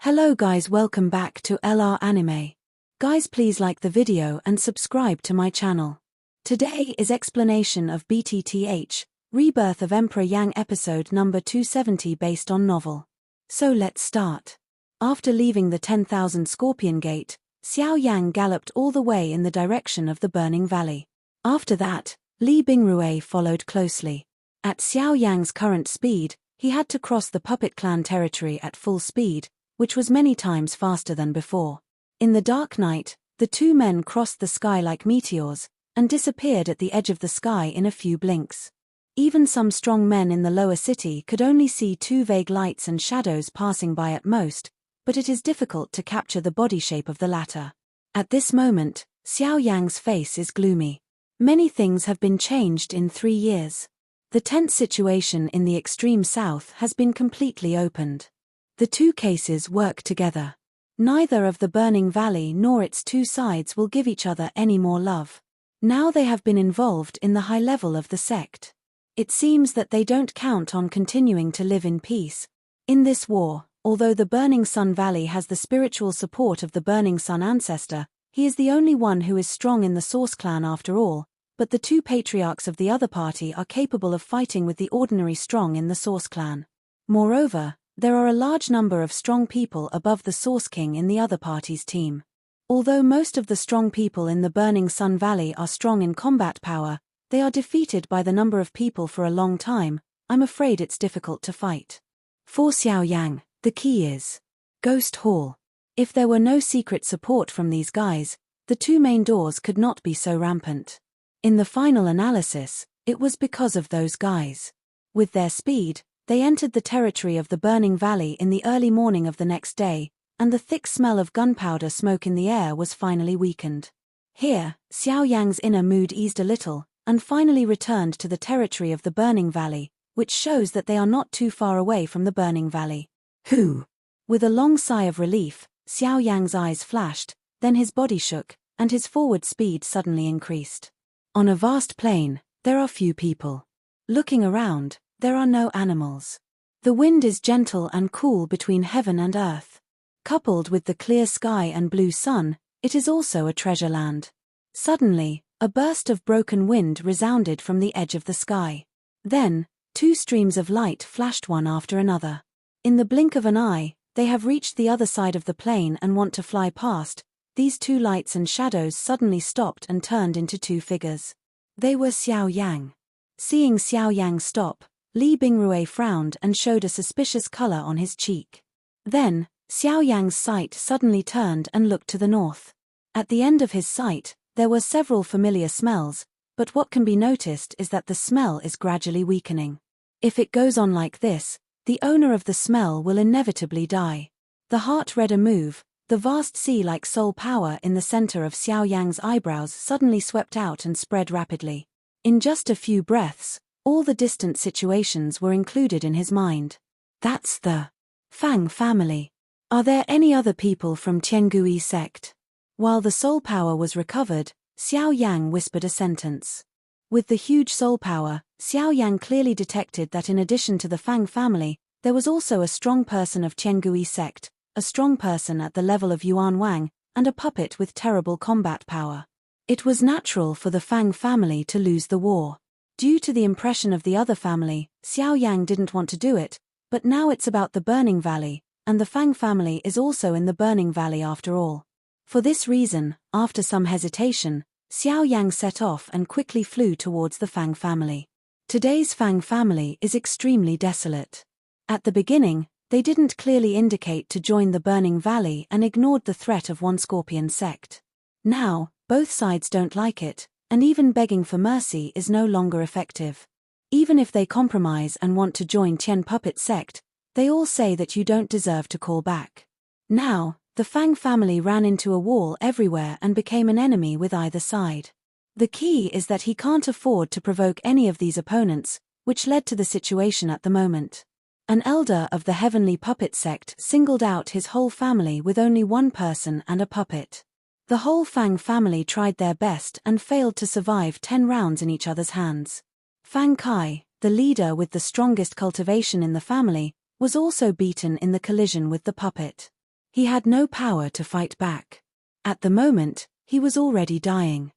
Hello guys, welcome back to LR Anime. Guys, please like the video and subscribe to my channel. Today is explanation of BTTH Rebirth of Emperor Yang episode number 270 based on novel. So let's start. After leaving the 10,000 Scorpion Gate, Xiao Yan galloped all the way in the direction of the Burning Valley. After that, Li Bingrui followed closely. At Xiao Yang's current speed, he had to cross the Puppet Clan territory at full speed, which was many times faster than before. In the dark night, the two men crossed the sky like meteors, and disappeared at the edge of the sky in a few blinks. Even some strong men in the lower city could only see two vague lights and shadows passing by at most, but it is difficult to capture the body shape of the latter. At this moment, Xiao Yang's face is gloomy. Many things have been changed in 3 years. The tense situation in the extreme south has been completely opened. The two cases work together. Neither of the Burning Valley nor its two sides will give each other any more love. Now they have been involved in the high level of the sect. It seems that they don't count on continuing to live in peace. In this war, although the Burning Sun Valley has the spiritual support of the Burning Sun ancestor, he is the only one who is strong in the Source clan after all, but the two patriarchs of the other party are capable of fighting with the ordinary strong in the Source clan. Moreover, there are a large number of strong people above the Source King in the other party's team. Although most of the strong people in the Burning Sun Valley are strong in combat power, they are defeated by the number of people for a long time. I'm afraid it's difficult to fight. For Xiao Yang, the key is Ghost Hall. If there were no secret support from these guys, the two main doors could not be so rampant. In the final analysis, it was because of those guys. With their speed, they entered the territory of the Burning Valley in the early morning of the next day, and the thick smell of gunpowder smoke in the air was finally weakened. Here, Xiao Yang's inner mood eased a little, and finally returned to the territory of the Burning Valley, which shows that they are not too far away from the Burning Valley. Who? With a long sigh of relief, Xiao Yang's eyes flashed, then his body shook, and his forward speed suddenly increased. On a vast plain, there are few people. Looking around, there are no animals. The wind is gentle and cool between heaven and earth. Coupled with the clear sky and blue sun, it is also a treasure land. Suddenly, a burst of broken wind resounded from the edge of the sky. Then, two streams of light flashed one after another. In the blink of an eye, they have reached the other side of the plain and want to fly past. These two lights and shadows suddenly stopped and turned into two figures. They were Xiao Yang. Seeing Xiao Yang stop, Li Bingrui frowned and showed a suspicious color on his cheek. Then, Xiao Yang's sight suddenly turned and looked to the north. At the end of his sight, there were several familiar smells, but what can be noticed is that the smell is gradually weakening. If it goes on like this, the owner of the smell will inevitably die. The heart read a move. The vast sea-like soul power in the center of Xiao Yang's eyebrows suddenly swept out and spread rapidly. In just a few breaths, all the distant situations were included in his mind. That's the Fang family. Are there any other people from Tiangui sect? While the soul power was recovered, Xiao Yang whispered a sentence. With the huge soul power, Xiao Yang clearly detected that in addition to the Fang family, there was also a strong person of Tiangui sect, a strong person at the level of Yuan Wang, and a puppet with terrible combat power. It was natural for the Fang family to lose the war. Due to the impression of the other family, Xiao Yang didn't want to do it, but now it's about the Burning Valley, and the Fang family is also in the Burning Valley after all. For this reason, after some hesitation, Xiao Yang set off and quickly flew towards the Fang family. Today's Fang family is extremely desolate. At the beginning, they didn't clearly indicate to join the Burning Valley and ignored the threat of one Scorpion sect. Now, both sides don't like it, and even begging for mercy is no longer effective. Even if they compromise and want to join Tian Puppet sect, they all say that you don't deserve to call back. Now, the Fang family ran into a wall everywhere and became an enemy with either side. The key is that he can't afford to provoke any of these opponents, which led to the situation at the moment. An elder of the Heavenly Puppet sect singled out his whole family with only one person and a puppet. The whole Fang family tried their best and failed to survive 10 rounds in each other's hands. Fang Kai, the leader with the strongest cultivation in the family, was also beaten in the collision with the puppet. He had no power to fight back. At the moment, he was already dying.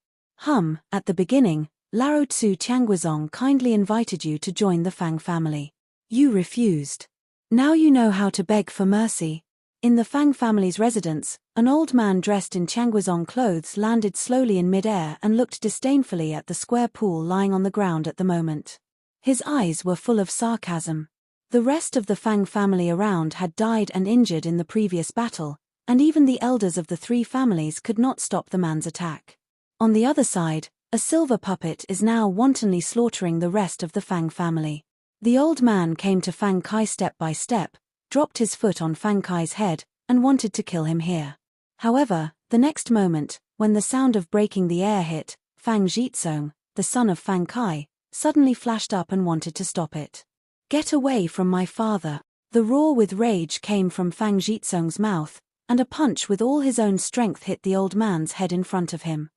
At the beginning, Lao Tzu Tianguizong kindly invited you to join the Fang family. You refused. Now you know how to beg for mercy. In the Fang family's residence, an old man dressed in Tianguizong clothes landed slowly in mid-air and looked disdainfully at the square pool lying on the ground at the moment. His eyes were full of sarcasm. The rest of the Fang family around had died and injured in the previous battle, and even the elders of the three families could not stop the man's attack. On the other side, a silver puppet is now wantonly slaughtering the rest of the Fang family. The old man came to Fang Kai step by step, dropped his foot on Fang Kai's head, and wanted to kill him here. However, the next moment, when the sound of breaking the air hit, Fang Jitsong, the son of Fang Kai, suddenly flashed up and wanted to stop it. Get away from my father! The roar with rage came from Fang Jitsong's mouth, and a punch with all his own strength hit the old man's head in front of him.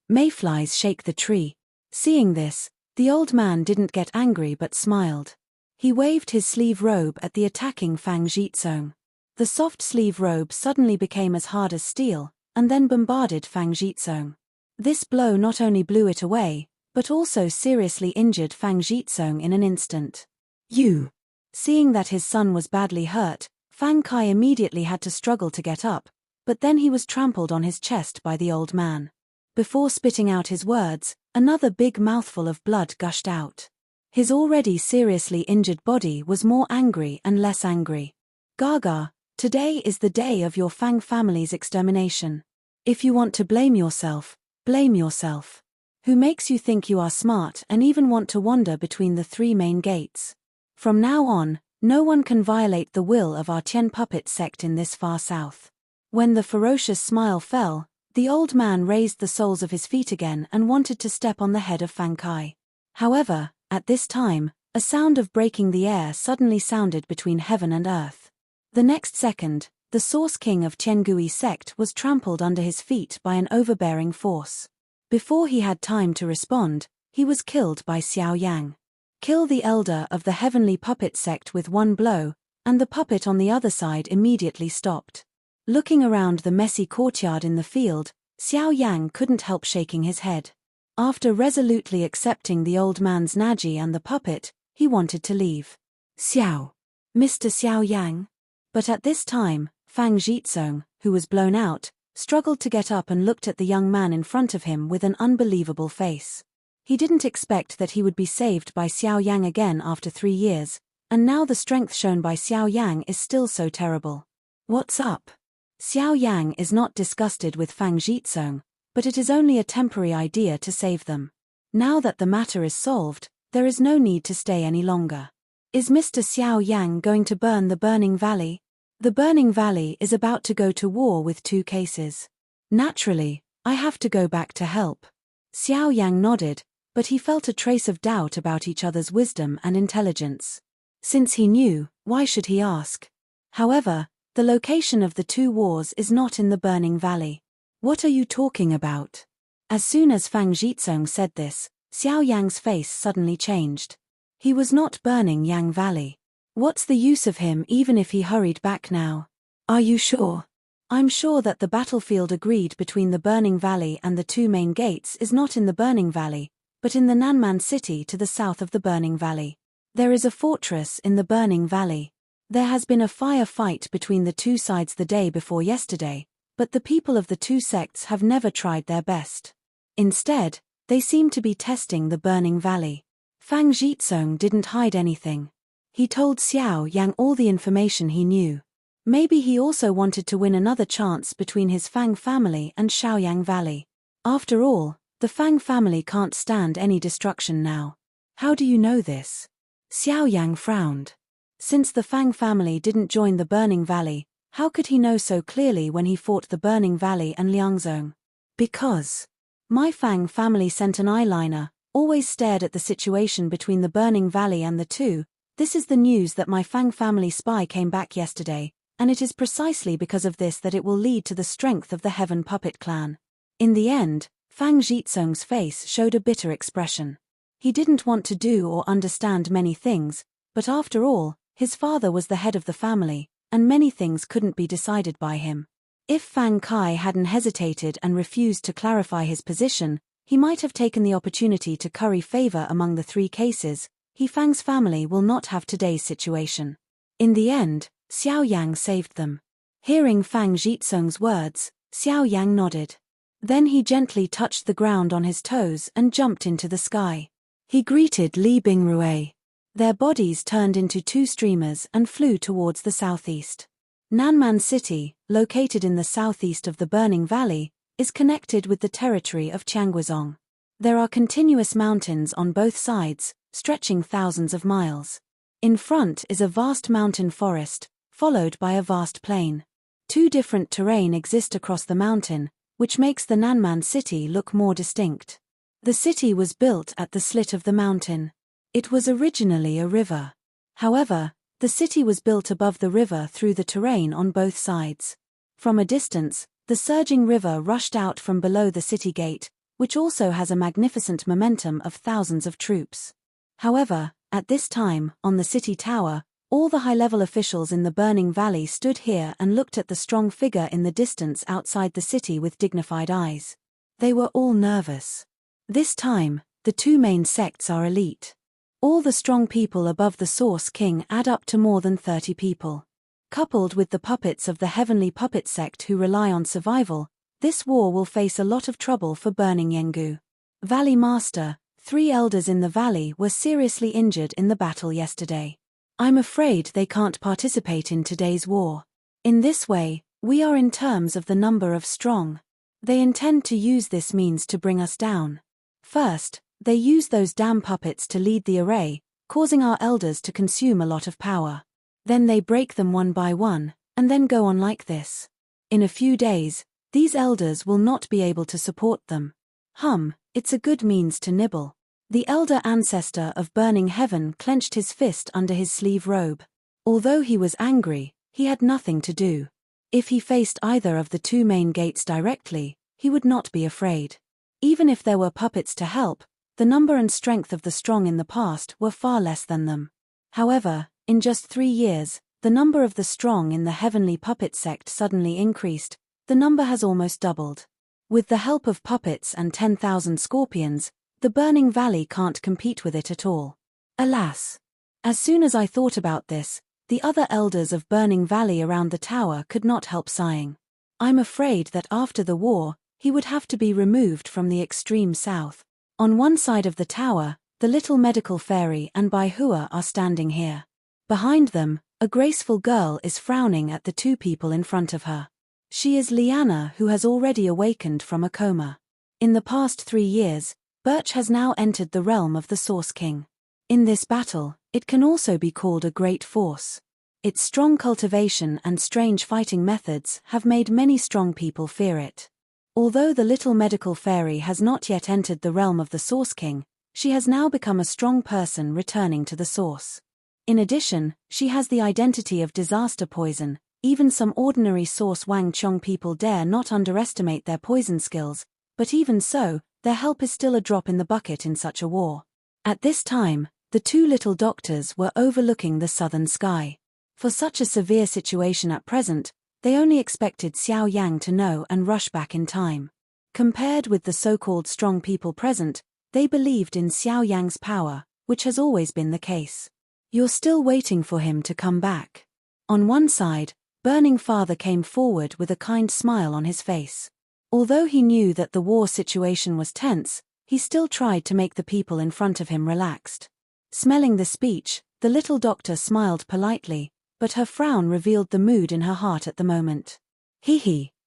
Mayflies shake the tree. Seeing this, the old man didn't get angry but smiled. He waved his sleeve robe at the attacking Fang Jitsong. The soft sleeve robe suddenly became as hard as steel, and then bombarded Fang Jitsong. This blow not only blew it away, but also seriously injured Fang Jitsong in an instant. Seeing that his son was badly hurt, Fang Kai immediately had to struggle to get up, but then he was trampled on his chest by the old man. Before spitting out his words, another big mouthful of blood gushed out. His already seriously injured body was more angry and less angry. Gaga, today is the day of your Fang family's extermination. If you want to blame yourself, blame yourself. Who makes you think you are smart and even want to wander between the three main gates? From now on, no one can violate the will of our Tian puppet sect in this far south. When the ferocious smile fell, the old man raised the soles of his feet again and wanted to step on the head of Fang Kai. However, at this time, a sound of breaking the air suddenly sounded between heaven and earth. The next second, the Source King of Tiangui sect was trampled under his feet by an overbearing force. Before he had time to respond, he was killed by Xiao Yan. Kill the elder of the heavenly puppet sect with one blow, and the puppet on the other side immediately stopped. Looking around the messy courtyard in the field, Xiao Yang couldn't help shaking his head. After resolutely accepting the old man's Naji and the puppet, he wanted to leave. Mr. Xiao Yang. But at this time, Fang Jitsong, who was blown out, struggled to get up and looked at the young man in front of him with an unbelievable face. He didn't expect that he would be saved by Xiao Yang again after 3 years, and now the strength shown by Xiao Yang is still so terrible. What's up? Xiao Yang is not disgusted with Fang Jitsong, but it is only a temporary idea to save them. Now that the matter is solved, there is no need to stay any longer. Is Mr. Xiao Yang going to burn the Burning Valley? The Burning Valley is about to go to war with 2 cases. Naturally, I have to go back to help. Xiao Yang nodded, but he felt a trace of doubt about each other's wisdom and intelligence. Since he knew, why should he ask? However, the location of the 2 wars is not in the Burning Valley. What are you talking about? As soon as Fang Jitsong said this, Xiao Yang's face suddenly changed. He was not burning Yang Valley. What's the use of him even if he hurried back now? Are you sure? I'm sure that the battlefield agreed between the Burning Valley and the 2 main gates is not in the Burning Valley, but in the Nanman city to the south of the Burning Valley. There is a fortress in the Burning Valley. There has been a fight between the 2 sides the day before yesterday, but the people of the 2 sects have never tried their best. Instead, they seem to be testing the Burning Valley. Fang Jitsong didn't hide anything. He told Xiao Yang all the information he knew. Maybe he also wanted to win another chance between his Fang family and Shaoyang Valley. After all, the Fang family can't stand any destruction now. How do you know this? Xiao Yang frowned. Since the Fang family didn't join the Burning Valley, how could he know so clearly when he fought the Burning Valley and Liangzong? Because my Fang family sent an eyeliner, always stared at the situation between the Burning Valley and the 2. This is the news that my Fang family spy came back yesterday, and it is precisely because of this that it will lead to the strength of the Heaven Puppet Clan. In the end, Fang Jitsong's face showed a bitter expression. He didn't want to do or understand many things, but after all, his father was the head of the family, and many things couldn't be decided by him. If Fang Kai hadn't hesitated and refused to clarify his position, he might have taken the opportunity to curry favor among the three cases. Fang's family will not have today's situation. In the end, Xiao Yang saved them. Hearing Fang Zhizong's words, Xiao Yang nodded. Then he gently touched the ground on his toes and jumped into the sky. He greeted Li Bingrui. Their bodies turned into two streamers and flew towards the southeast. Nanman City, located in the southeast of the Burning Valley, is connected with the territory of Tianguizhong. There are continuous mountains on both sides, stretching thousands of miles. In front is a vast mountain forest, followed by a vast plain. Two different terrain exist across the mountain, which makes the Nanman City look more distinct. The city was built at the slit of the mountain. It was originally a river. However, the city was built above the river through the terrain on both sides. From a distance, the surging river rushed out from below the city gate, which also has a magnificent momentum of thousands of troops. However, at this time, on the city tower, all the high-level officials in the Burning Valley stood here and looked at the strong figure in the distance outside the city with dignified eyes. They were all nervous. This time, the two main sects are elite. All the strong people above the Source King add up to more than 30 people. Coupled with the puppets of the Heavenly Puppet sect who rely on survival, this war will face a lot of trouble for Burning Yengu. Valley Master, 3 elders in the valley were seriously injured in the battle yesterday. I'm afraid they can't participate in today's war. In this way, we are in terms of the number of strong. They intend to use this means to bring us down. First, they use those damn puppets to lead the array, causing our elders to consume a lot of power. Then they break them one by one, and then go on like this. In a few days, these elders will not be able to support them. It's a good means to nibble. The elder ancestor of Burning Heaven clenched his fist under his sleeve robe. Although he was angry, he had nothing to do. If he faced either of the two main gates directly, he would not be afraid. Even if there were puppets to help, the number and strength of the strong in the past were far less than them. However, in just 3 years, the number of the strong in the Heavenly Puppet sect suddenly increased. The number has almost doubled. With the help of puppets and 10,000 scorpions, the Burning Valley can't compete with it at all. Alas! As soon as I thought about this, the other elders of Burning Valley around the tower could not help sighing. I'm afraid that after the war, he would have to be removed from the extreme south. On one side of the tower, the little medical fairy and Bai Hua are standing here. Behind them, a graceful girl is frowning at the two people in front of her. She is Liana, who has already awakened from a coma. In the past 3 years, Birch has now entered the realm of the Source King. In this battle, it can also be called a great force. Its strong cultivation and strange fighting methods have made many strong people fear it. Although the little medical fairy has not yet entered the realm of the Source King, she has now become a strong person returning to the source. In addition, she has the identity of disaster poison. Even some ordinary Source Wang Chong people dare not underestimate their poison skills, but even so, their help is still a drop in the bucket in such a war. At this time, the two little doctors were overlooking the southern sky. For such a severe situation at present, they only expected Xiao Yang to know and rush back in time. Compared with the so-called strong people present, they believed in Xiao Yang's power, which has always been the case. You're still waiting for him to come back. On one side, Burning Father came forward with a kind smile on his face. Although he knew that the war situation was tense, he still tried to make the people in front of him relaxed. Smelling the speech, the little doctor smiled politely, but her frown revealed the mood in her heart at the moment.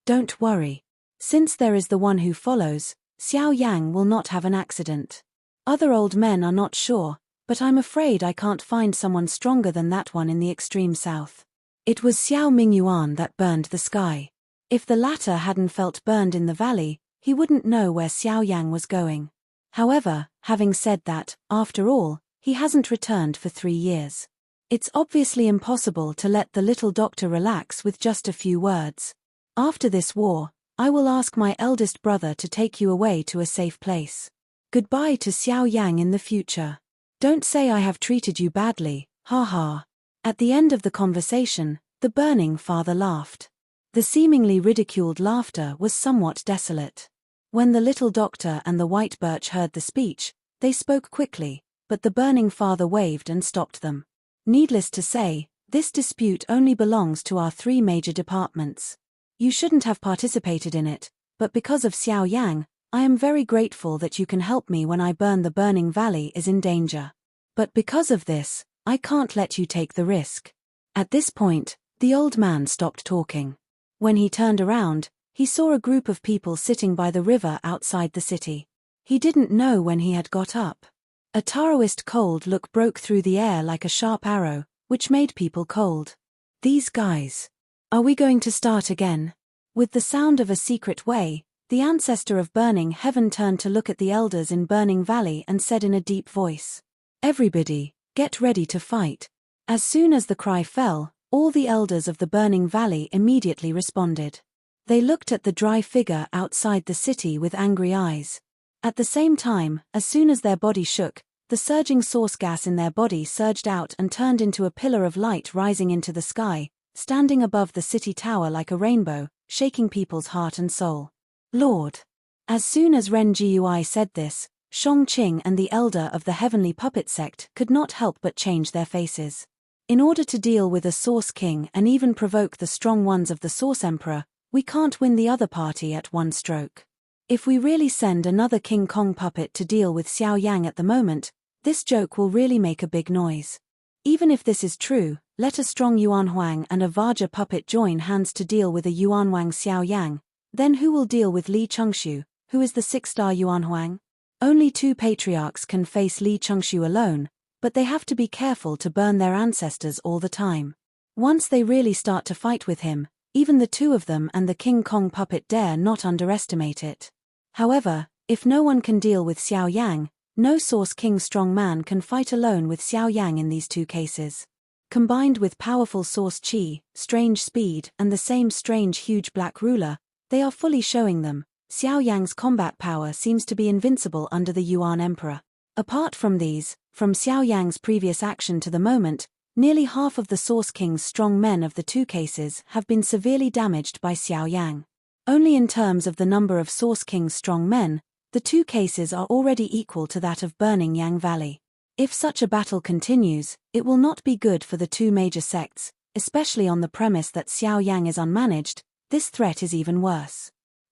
Don't worry. Since there is the one who follows, Xiao Yang will not have an accident. Other old men are not sure, but I'm afraid I can't find someone stronger than that one in the extreme south. It was Xiao Mingyuan that burned the sky. If the latter hadn't felt burned in the valley, he wouldn't know where Xiao Yang was going. However, having said that, after all, he hasn't returned for 3 years. It's obviously impossible to let the little doctor relax with just a few words. After this war, I will ask my eldest brother to take you away to a safe place. Goodbye to Xiao Yang in the future. Don't say I have treated you badly, haha. At the end of the conversation, The burning father laughed. The seemingly ridiculed laughter was somewhat desolate. When the little doctor and the white birch heard the speech, they spoke quickly, but the burning father waved and stopped them. Needless to say, this dispute only belongs to our 3 major departments. You shouldn't have participated in it, but because of Xiao Yang, I am very grateful that you can help me when I burn the burning valley is in danger. But because of this, I can't let you take the risk. At this point, the old man stopped talking. When he turned around, he saw a group of people sitting by the river outside the city. He didn't know when he had got up. A Taoist cold look broke through the air like a sharp arrow, which made people cold. These guys. Are we going to start again? With the sound of a secret way, the ancestor of Burning Heaven turned to look at the elders in Burning Valley and said in a deep voice, "Everybody, get ready to fight." As soon as the cry fell, all the elders of the Burning Valley immediately responded. They looked at the dry figure outside the city with angry eyes. At the same time, as soon as their body shook, the surging source gas in their body surged out and turned into a pillar of light rising into the sky, standing above the city tower like a rainbow, shaking people's heart and soul. Lord! As soon as Ren Gui said this, Shongqing and the elder of the heavenly puppet sect could not help but change their faces. In order to deal with a Source King and even provoke the strong ones of the Source Emperor, we can't win the other party at one stroke. If we really send another King Kong puppet to deal with Xiao Yang at the moment, this joke will really make a big noise. Even if this is true, let a strong Yuan Huang and a Vajra puppet join hands to deal with a Yuan Huang Xiao Yang, then who will deal with Li Chengxiu, who is the 6-star Yuan Huang? Only 2 patriarchs can face Li Chengxiu alone, but they have to be careful to burn their ancestors all the time. Once they really start to fight with him, even the 2 of them and the King Kong puppet dare not underestimate it. However, if no one can deal with Xiao Yang, no Source King strong man can fight alone with Xiao Yang in these 2 cases. Combined with powerful Source Qi, strange speed and the same strange huge black ruler, they are fully showing them, Xiao Yang's combat power seems to be invincible under the Yuan Emperor. Apart from these, from Xiao Yang's previous action to the moment, nearly half of the Source King's strong men of the 2 cases have been severely damaged by Xiao Yang. Only in terms of the number of Source King's strong men, the 2 cases are already equal to that of Burning Yang Valley. If such a battle continues, it will not be good for the 2 major sects, especially on the premise that Xiao Yang is unmanaged. This threat is even worse.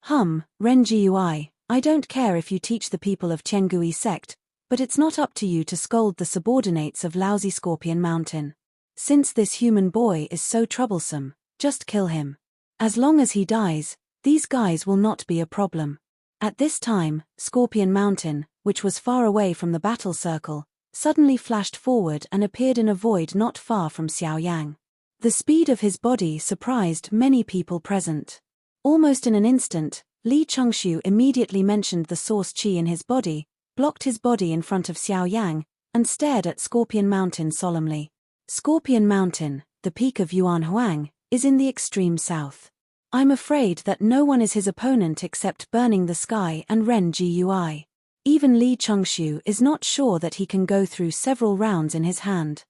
Ren Gui, I don't care if you teach the people of Tiangui sect, but it's not up to you to scold the subordinates of lousy Scorpion Mountain. Since this human boy is so troublesome, just kill him. As long as he dies, these guys will not be a problem. At this time, Scorpion Mountain, which was far away from the battle circle, suddenly flashed forward and appeared in a void not far from Xiao Yang. The speed of his body surprised many people present. Almost in an instant, Li Chengxiu immediately mentioned the Source Qi in his body, blocked his body in front of Xiao Yang, and stared at Scorpion Mountain solemnly. Scorpion Mountain, the peak of Yuan Huang, is in the extreme south. I'm afraid that no one is his opponent except Burning the Sky and Ren Gui. Even Li Chengxiu is not sure that he can go through several rounds in his hand.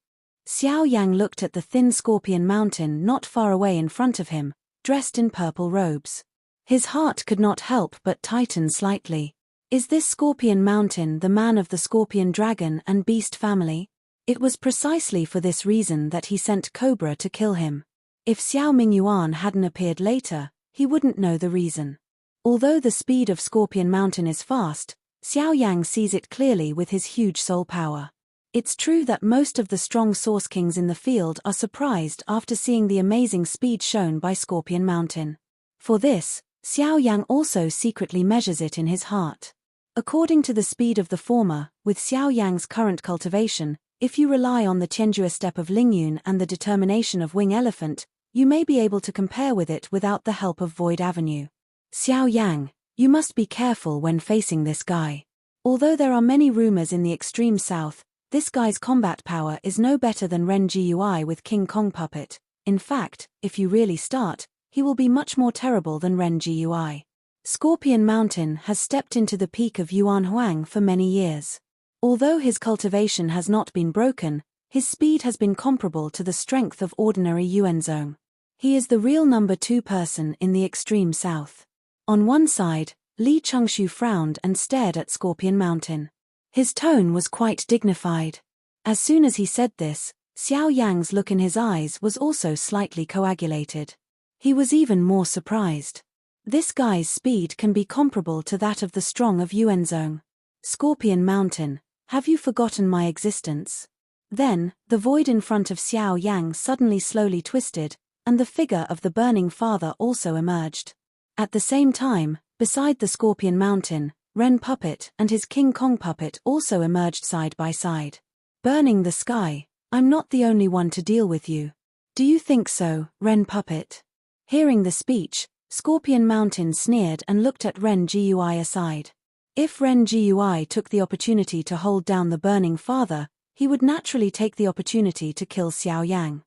Xiao Yang looked at the thin Scorpion Mountain not far away in front of him, dressed in purple robes. His heart could not help but tighten slightly. Is this Scorpion Mountain the man of the Scorpion Dragon and Beast family? It was precisely for this reason that he sent Cobra to kill him. If Xiao Mingyuan hadn't appeared later, he wouldn't know the reason. Although the speed of Scorpion Mountain is fast, Xiao Yang sees it clearly with his huge soul power. It's true that most of the strong Source Kings in the field are surprised after seeing the amazing speed shown by Scorpion Mountain. For this, Xiao Yang also secretly measures it in his heart. According to the speed of the former, with Xiao Yang's current cultivation, if you rely on the Tianjua step of Lingyun and the determination of Wing Elephant, you may be able to compare with it without the help of Void Avenue. Xiao Yang, you must be careful when facing this guy. Although there are many rumors in the extreme south, this guy's combat power is no better than Ren Gui with King Kong Puppet. In fact, if you really start, he will be much more terrible than Ren Gui. Scorpion Mountain has stepped into the peak of Yuan Huang for many years. Although his cultivation has not been broken, his speed has been comparable to the strength of ordinary Yuanzong. He is the real number 2 person in the extreme south. On one side, Li Changshu frowned and stared at Scorpion Mountain. His tone was quite dignified. As soon as he said this, Xiao Yang's look in his eyes was also slightly coagulated. He was even more surprised. This guy's speed can be comparable to that of the strong of Yuanzhong. Scorpion Mountain, have you forgotten my existence? Then, the void in front of Xiao Yang suddenly slowly twisted, and the figure of the burning father also emerged. At the same time, beside the Scorpion Mountain, Ren Puppet and his King Kong puppet also emerged side by side. Burning the sky, I'm not the only one to deal with you. Do you think so, Ren Puppet? Hearing the speech, Scorpion Mountain sneered and looked at Ren Gui aside. If Ren Gui took the opportunity to hold down the burning father, he would naturally take the opportunity to kill Xiao Yang.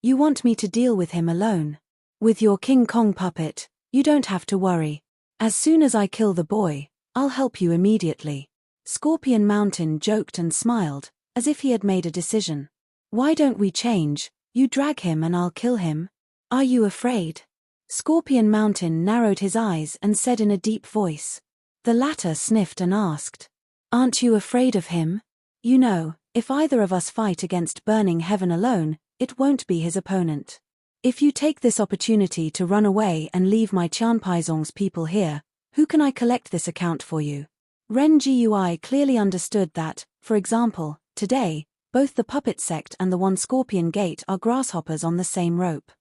You want me to deal with him alone? With your King Kong puppet, you don't have to worry. As soon as I kill the boy, I'll help you immediately. Scorpion Mountain joked and smiled, as if he had made a decision. Why don't we change? You drag him and I'll kill him. Are you afraid? Scorpion Mountain narrowed his eyes and said in a deep voice. The latter sniffed and asked, Aren't you afraid of him? You know, if either of us fight against Burning Heaven alone, it won't be his opponent. If you take this opportunity to run away and leave my Qianpaizong's people here, who can I collect this account for you? Ren Gui clearly understood that, for example, today, both the puppet sect and the One Scorpion Gate are grasshoppers on the same rope.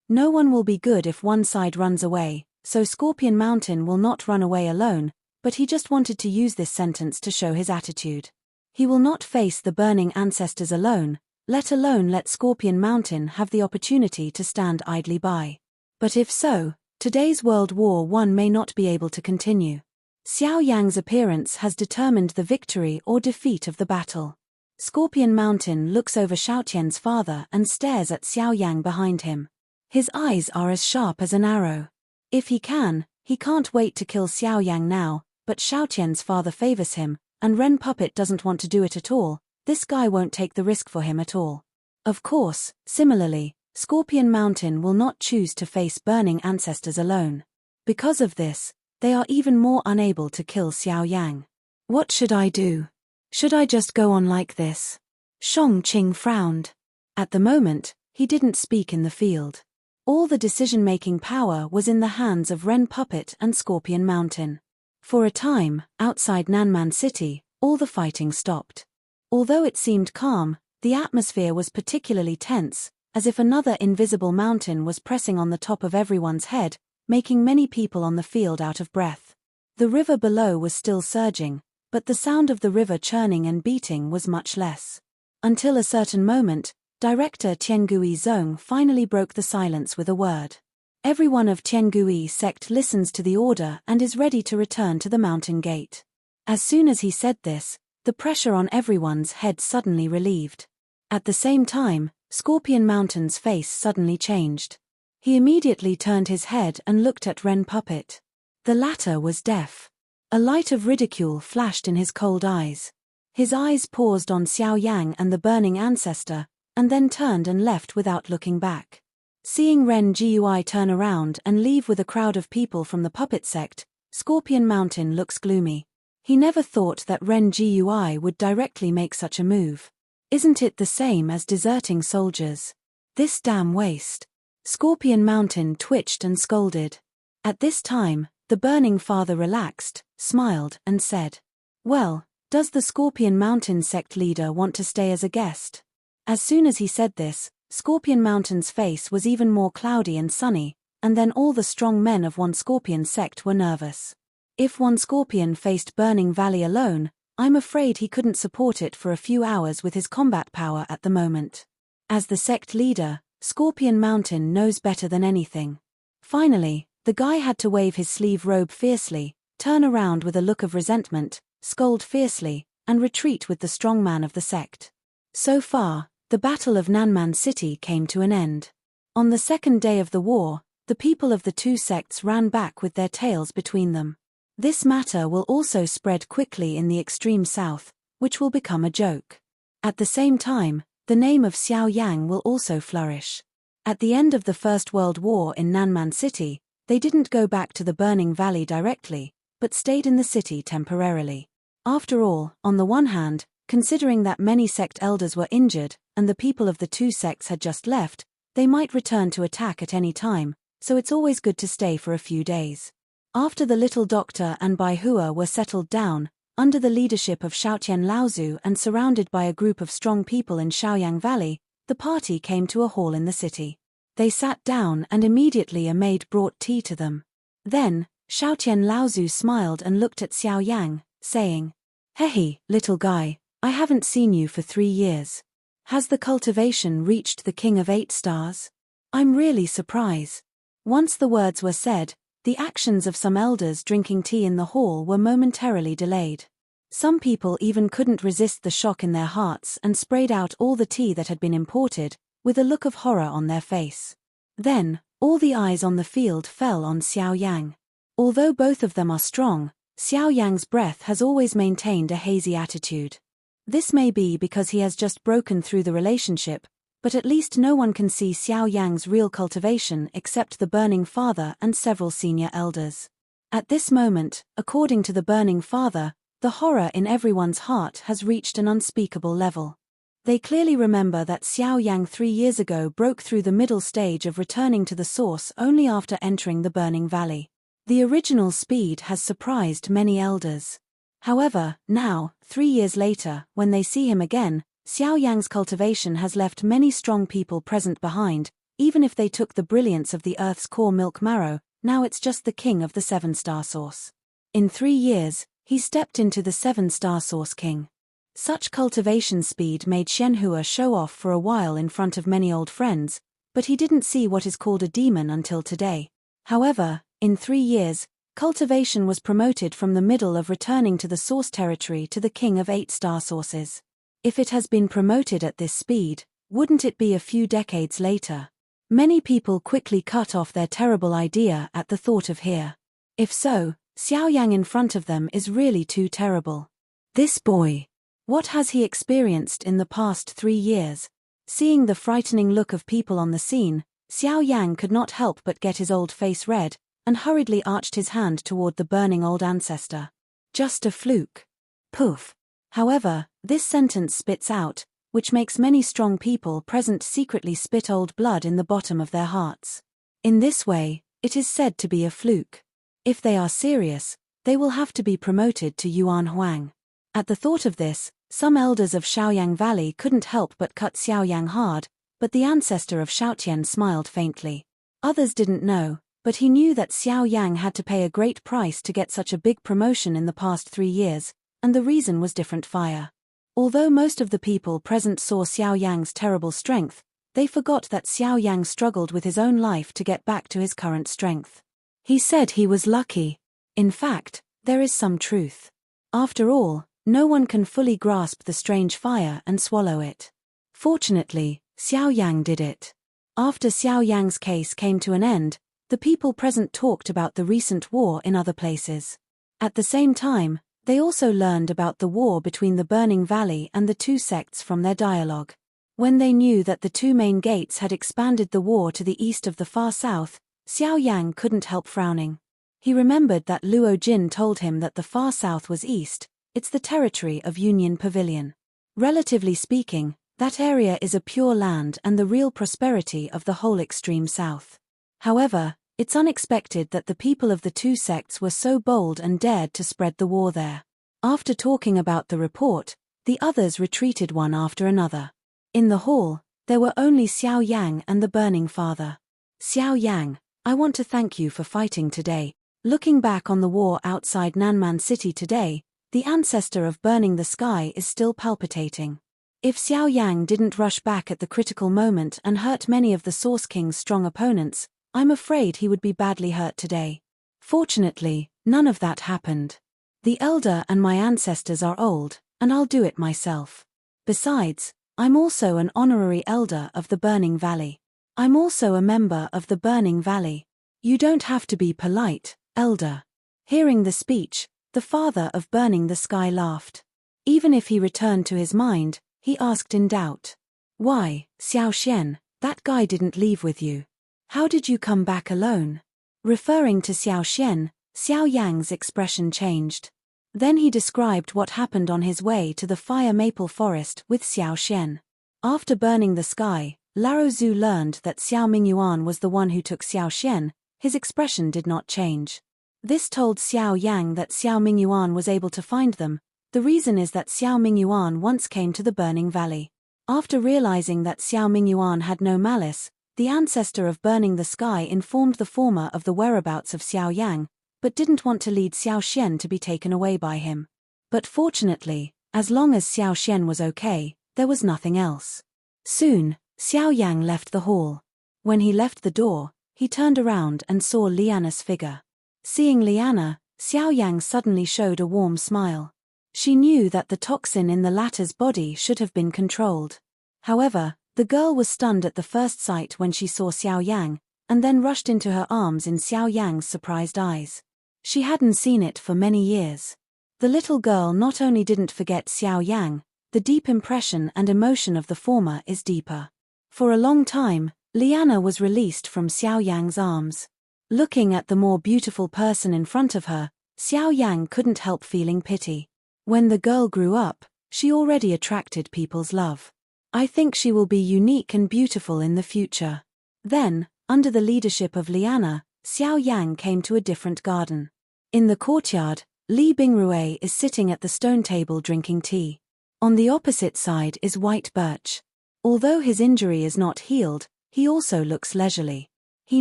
No one will be good if one side runs away, so Scorpion Mountain will not run away alone, but he just wanted to use this sentence to show his attitude. He will not face the burning ancestors alone, let alone let Scorpion Mountain have the opportunity to stand idly by. But if so, today's World War I may not be able to continue. Xiao Yang's appearance has determined the victory or defeat of the battle. Scorpion Mountain looks over Xiaotian's father and stares at Xiao Yang behind him. His eyes are as sharp as an arrow. If he can't wait to kill Xiao Yang now, but Xiaotian's father favors him, and Ren Puppet doesn't want to do it at all. This guy won't take the risk for him at all. Of course, similarly, Scorpion Mountain will not choose to face burning ancestors alone. Because of this, they are even more unable to kill Xiao Yang. What should I do? Should I just go on like this? Shang Qing frowned. At the moment, he didn't speak in the field. All the decision-making power was in the hands of Ren Puppet and Scorpion Mountain. For a time, outside Nanman City, all the fighting stopped. Although it seemed calm, the atmosphere was particularly tense, as if another invisible mountain was pressing on the top of everyone's head, making many people on the field out of breath. The river below was still surging, but the sound of the river churning and beating was much less. Until a certain moment, Director Tiangui Zong finally broke the silence with a word. Everyone of Tiangui sect listens to the order and is ready to return to the mountain gate. As soon as he said this, the pressure on everyone's head suddenly relieved. At the same time, Scorpion Mountain's face suddenly changed. He immediately turned his head and looked at Ren Puppet. The latter was deaf. A light of ridicule flashed in his cold eyes. His eyes paused on Xiao Yang and the burning ancestor, and then turned and left without looking back. Seeing Ren Gui turn around and leave with a crowd of people from the puppet sect, Scorpion Mountain looks gloomy. He never thought that Ren Gui would directly make such a move. Isn't it the same as deserting soldiers? This damn waste. Scorpion Mountain twitched and scolded. At this time, the burning father relaxed, smiled, and said, Well, does the Scorpion Mountain sect leader want to stay as a guest? As soon as he said this, Scorpion Mountain's face was even more cloudy and sunny, and then all the strong men of One Scorpion sect were nervous. If One Scorpion faced Burning Valley alone, I'm afraid he couldn't support it for a few hours with his combat power at the moment. As the sect leader, Scorpion Mountain knows better than anything. Finally, the guy had to wave his sleeve robe fiercely, turn around with a look of resentment, scold fiercely, and retreat with the strong man of the sect. So far, the Battle of Nanman City came to an end. On the second day of the war, the people of the two sects ran back with their tails between them. This matter will also spread quickly in the extreme south, which will become a joke. At the same time, the name of Xiao Yang will also flourish. At the end of the First World War in Nanman City, they didn't go back to the burning valley directly, but stayed in the city temporarily. After all, on the one hand, considering that many sect elders were injured, and the people of the two sects had just left, they might return to attack at any time, so it's always good to stay for a few days. After the little doctor and Bai Hua were settled down, under the leadership of Xiaotian Laozu and surrounded by a group of strong people in Xiaoyang Valley, the party came to a hall in the city. They sat down and immediately a maid brought tea to them. Then, Xiaotian Laozu smiled and looked at Xiao Yang, saying, "Hey, little guy, I haven't seen you for 3 years. Has the cultivation reached the King of 8 Stars? I'm really surprised." Once the words were said, the actions of some elders drinking tea in the hall were momentarily delayed. Some people even couldn't resist the shock in their hearts and sprayed out all the tea that had been imported, with a look of horror on their face. Then, all the eyes on the field fell on Xiao Yang. Although both of them are strong, Xiao Yang's breath has always maintained a hazy attitude. This may be because he has just broken through the relationship, but at least no one can see Xiao Yang's real cultivation except the Burning Father and several senior elders. At this moment, according to the Burning Father, the horror in everyone's heart has reached an unspeakable level. They clearly remember that Xiao Yang 3 years ago broke through the middle stage of returning to the source only after entering the Burning Valley. The original speed has surprised many elders. However, now, 3 years later, when they see him again, Xiao Yang's cultivation has left many strong people present behind. Even if they took the brilliance of the Earth's core milk marrow, now it's just the king of the 7-star source. In 3 years, he stepped into the 7-star source king. Such cultivation speed made Shenhua show off for a while in front of many old friends, but he didn't see what is called a demon until today. However, in 3 years, cultivation was promoted from the middle of returning to the source territory to the king of 8-star sources. If it has been promoted at this speed, wouldn't it be a few decades later? Many people quickly cut off their terrible idea at the thought of here. If so, Xiao Yang in front of them is really too terrible. This boy. What has he experienced in the past 3 years? Seeing the frightening look of people on the scene, Xiao Yang could not help but get his old face red, and hurriedly arched his hand toward the burning old ancestor. Just a fluke. Poof. However, this sentence spits out, which makes many strong people present secretly spit old blood in the bottom of their hearts. In this way, it is said to be a fluke. If they are serious, they will have to be promoted to Yuan Huang. At the thought of this, some elders of Xiaoyang Valley couldn't help but cut Xiao Yang hard, but the ancestor of Xiaotian smiled faintly. Others didn't know, but he knew that Xiao Yang had to pay a great price to get such a big promotion in the past 3 years, and the reason was different fire. Although most of the people present saw Xiao Yang's terrible strength, they forgot that Xiao Yang struggled with his own life to get back to his current strength. He said he was lucky. In fact, there is some truth. After all, no one can fully grasp the strange fire and swallow it. Fortunately, Xiao Yang did it. After Xiao Yang's case came to an end, the people present talked about the recent war in other places. At the same time, they also learned about the war between the Burning Valley and the two sects from their dialogue. When they knew that the two main gates had expanded the war to the east of the far south, Xiao Yang couldn't help frowning. He remembered that Luo Jin told him that the far south was east. It's the territory of Union Pavilion. Relatively speaking, that area is a pure land and the real prosperity of the whole extreme south. However, it's unexpected that the people of the two sects were so bold and dared to spread the war there. After talking about the report, the others retreated one after another. In the hall, there were only Xiao Yang and the Burning Father. Xiao Yang, I want to thank you for fighting today. Looking back on the war outside Nanman City today, the ancestor of Burning the Sky is still palpitating. If Xiao Yang didn't rush back at the critical moment and hurt many of the Source King's strong opponents, I'm afraid he would be badly hurt today. Fortunately, none of that happened. The elder and my ancestors are old, and I'll do it myself. Besides, I'm also an honorary elder of the Burning Valley. I'm also a member of the Burning Valley. You don't have to be polite, elder. Hearing the speech, the father of Burning the Sky laughed. Even if he returned to his mind, he asked in doubt. Why, Xiao Xian, That guy didn't leave with you. How did you come back alone? Referring to Xiao Xian, Xiao Yang's expression changed. Then he described what happened on his way to the fire maple forest with Xiao Xian. After burning the sky, Lao Zhu learned that Xiao Mingyuan was the one who took Xiao Xian. His expression did not change. This told Xiao Yang that Xiao Mingyuan was able to find them. The reason is that Xiao Mingyuan once came to the Burning Valley. After realizing that Xiao Mingyuan had no malice, the ancestor of Burning the Sky informed the former of the whereabouts of Xiao Yang, but didn't want to lead Xiao Xian to be taken away by him. But fortunately, as long as Xiao Xian was okay, there was nothing else. Soon, Xiao Yang left the hall. When he left the door, he turned around and saw Liana's figure. Seeing Liana, Xiao Yang suddenly showed a warm smile. She knew that the toxin in the latter's body should have been controlled. However, the girl was stunned at the first sight when she saw Xiao Yang, and then rushed into her arms in Xiao Yang's surprised eyes. She hadn't seen it for many years. The little girl not only didn't forget Xiao Yang, the deep impression and emotion of the former is deeper. For a long time, Liana was released from Xiao Yang's arms. Looking at the more beautiful person in front of her, Xiao Yang couldn't help feeling pity. When the girl grew up, she already attracted people's love. I think she will be unique and beautiful in the future. Then, under the leadership of Liana, Xiao Yang came to a different garden. In the courtyard, Li Bingrui is sitting at the stone table drinking tea. On the opposite side is White Birch. Although his injury is not healed, he also looks leisurely. He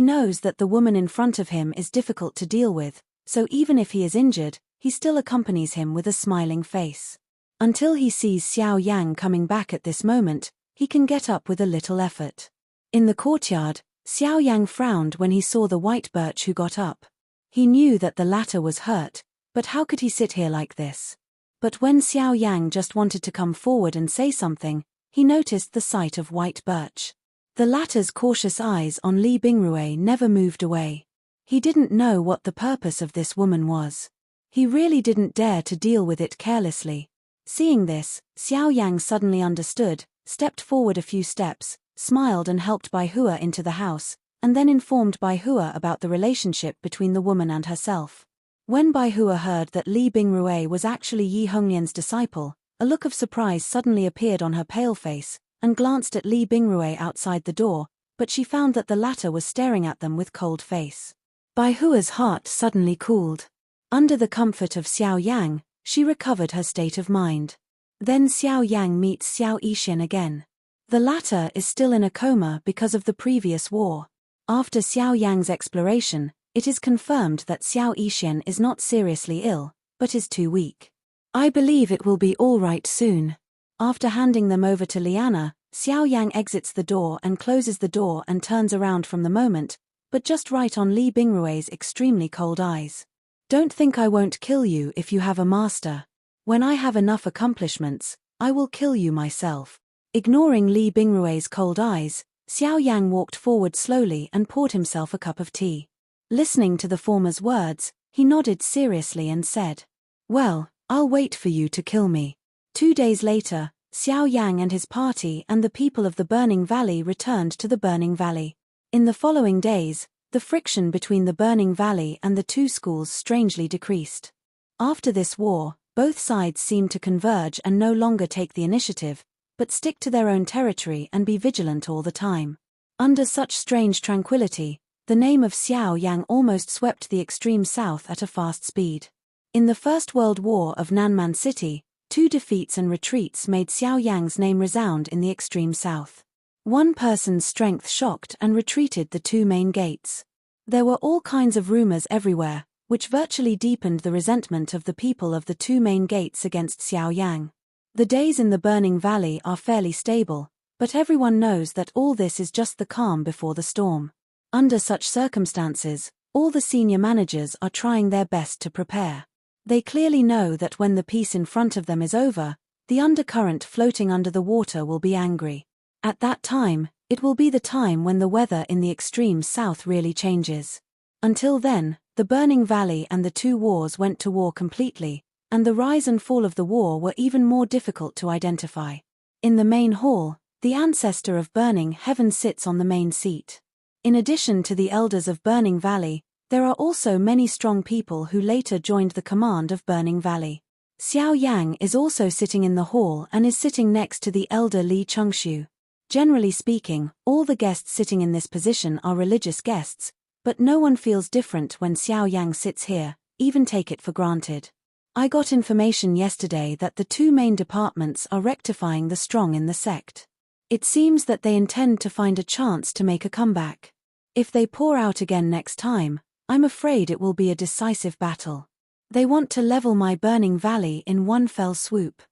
knows that the woman in front of him is difficult to deal with, so even if he is injured, he still accompanies him with a smiling face. Until he sees Xiao Yang coming back at this moment, he can get up with a little effort. In the courtyard, Xiao Yang frowned when he saw the White Birch who got up. He knew that the latter was hurt, but how could he sit here like this? But when Xiao Yang just wanted to come forward and say something, he noticed the sight of White Birch. The latter's cautious eyes on Li Bingrui never moved away. He didn't know what the purpose of this woman was. He really didn't dare to deal with it carelessly. Seeing this, Xiao Yang suddenly understood, stepped forward a few steps, smiled and helped Bai Hua into the house, and then informed Bai Hua about the relationship between the woman and herself. When Bai Hua heard that Li Bingrui was actually Yi Honglian's disciple, a look of surprise suddenly appeared on her pale face, and glanced at Li Bingrui outside the door, but she found that the latter was staring at them with cold face. Bai Hua's heart suddenly cooled. Under the comfort of Xiao Yang, she recovered her state of mind. Then Xiao Yang meets Xiao Yixin again. The latter is still in a coma because of the previous war. After Xiao Yang's exploration, it is confirmed that Xiao Yixin is not seriously ill, but is too weak. I believe it will be all right soon. After handing them over to Liana, Xiao Yang exits the door and closes the door and turns around from the moment, but just right on Li Bingrui's extremely cold eyes. Don't think I won't kill you if you have a master. When I have enough accomplishments, I will kill you myself. Ignoring Li Bingrui's cold eyes, Xiao Yang walked forward slowly and poured himself a cup of tea. Listening to the former's words, he nodded seriously and said, "Well, I'll wait for you to kill me." 2 days later, Xiao Yang and his party and the people of the Burning Valley returned to the Burning Valley. In the following days, the friction between the Burning Valley and the two schools strangely decreased. After this war, both sides seemed to converge and no longer take the initiative, but stick to their own territory and be vigilant all the time. Under such strange tranquility, the name of Xiao Yang almost swept the extreme south at a fast speed. In the First World War of Nanman City, 2 defeats and retreats made Xiao Yang's name resound in the extreme south. One person's strength shocked and retreated the 2 main gates. There were all kinds of rumors everywhere, which virtually deepened the resentment of the people of the 2 main gates against Xiao Yang. The days in the Burning Valley are fairly stable, but everyone knows that all this is just the calm before the storm. Under such circumstances, all the senior managers are trying their best to prepare. They clearly know that when the peace in front of them is over, the undercurrent floating under the water will be angry. At that time, it will be the time when the weather in the extreme south really changes. Until then, the Burning Valley and the 2 wars went to war completely, and the rise and fall of the war were even more difficult to identify. In the main hall, the ancestor of Burning Heaven sits on the main seat. In addition to the elders of Burning Valley, there are also many strong people who later joined the command of Burning Valley. Xiao Yan is also sitting in the hall and is sitting next to the elder Li Chengxiu. Generally speaking, all the guests sitting in this position are religious guests, but no one feels different when Xiao Yan sits here, even take it for granted. I got information yesterday that the two main departments are rectifying the strong in the sect. It seems that they intend to find a chance to make a comeback. If they pour out again next time, I'm afraid it will be a decisive battle. They want to level my Burning Valley in one fell swoop.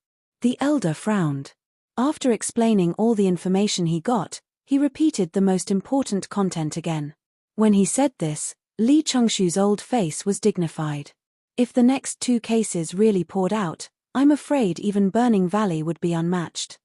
The elder frowned. After explaining all the information he got, he repeated the most important content again. When he said this, Li Chengxiu's old face was dignified. If the next two cases really poured out, I'm afraid even Burning Valley would be unmatched.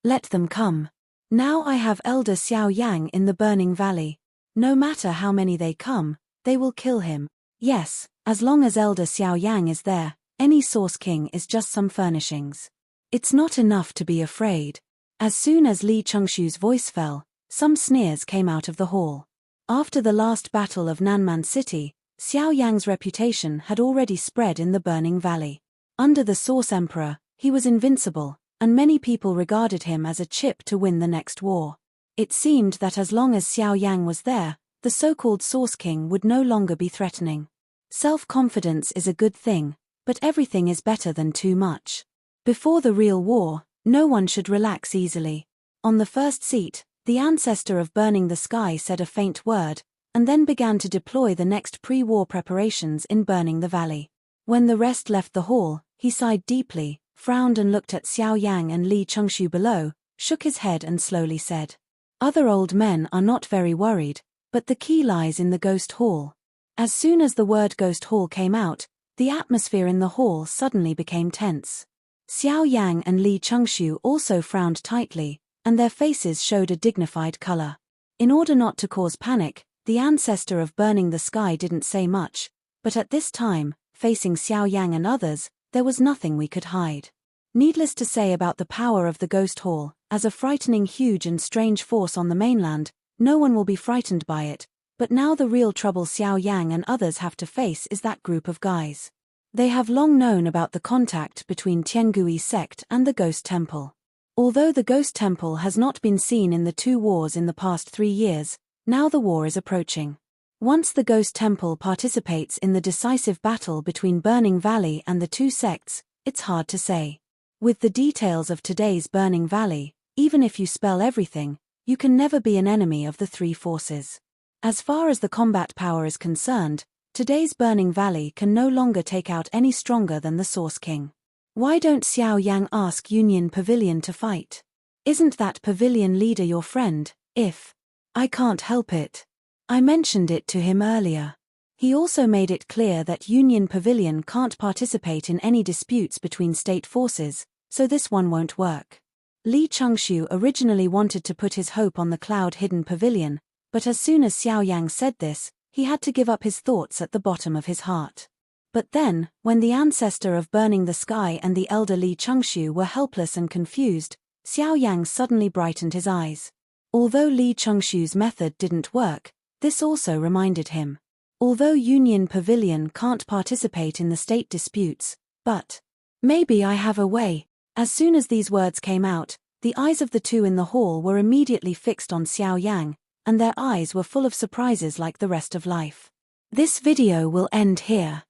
Let them come. Now I have Elder Xiao Yan in the Burning Valley. No matter how many they come, they will kill him. Yes, as long as Elder Xiao Yan is there, any Source King is just some furnishings. It's not enough to be afraid. As soon as Li Chengxiu's voice fell, some sneers came out of the hall. After the last battle of Nanman City, Xiao Yan's reputation had already spread in the Burning Valley. Under the Source Emperor, he was invincible, and many people regarded him as a chip to win the next war. It seemed that as long as Xiao Yan was there, the so-called Source King would no longer be threatening. Self-confidence is a good thing, but everything is better than too much. Before the real war, no one should relax easily. On the first seat, the ancestor of Burning the Sky said a faint word, and then began to deploy the next pre-war preparations in Burning the Valley. When the rest left the hall, he sighed deeply, frowned and looked at Xiao Yan and Li Chengxiu below, shook his head and slowly said, "Other old men are not very worried, but the key lies in the Ghost Hall." As soon as the word Ghost Hall came out, the atmosphere in the hall suddenly became tense. Xiao Yan and Li Chengxiu also frowned tightly, and their faces showed a dignified color. In order not to cause panic, the ancestor of Burning the Sky didn't say much, but at this time, facing Xiao Yan and others, there was nothing we could hide. Needless to say about the power of the Ghost Hall, as a frightening huge and strange force on the mainland, no one will be frightened by it, but now the real trouble Xiao Yan and others have to face is that group of guys. They have long known about the contact between Tiangui sect and the Ghost Temple. Although the Ghost Temple has not been seen in the two wars in the past 3 years, now the war is approaching. Once the Ghost Temple participates in the decisive battle between Burning Valley and the two sects, it's hard to say. With the details of today's Burning Valley, even if you spell everything, you can never be an enemy of the three forces. As far as the combat power is concerned, today's Burning Valley can no longer take out any stronger than the Source King. Why don't Xiao Yang ask Union Pavilion to fight? Isn't that pavilion leader your friend? I can't help it. I mentioned it to him earlier. He also made it clear that Union Pavilion can't participate in any disputes between state forces, so this one won't work. Li Chengxiu originally wanted to put his hope on the cloud-hidden pavilion, but as soon as Xiao Yang said this, he had to give up his thoughts at the bottom of his heart. But then, when the ancestor of Burning the Sky and the elder Li Chengxiu were helpless and confused, Xiao Yang suddenly brightened his eyes. Although Li Chengxiu's method didn't work, this also reminded him. Although Union Pavilion can't participate in the state disputes, but maybe I have a way. As soon as these words came out, the eyes of the two in the hall were immediately fixed on Xiao Yang, and their eyes were full of surprises like the rest of life. This video will end here.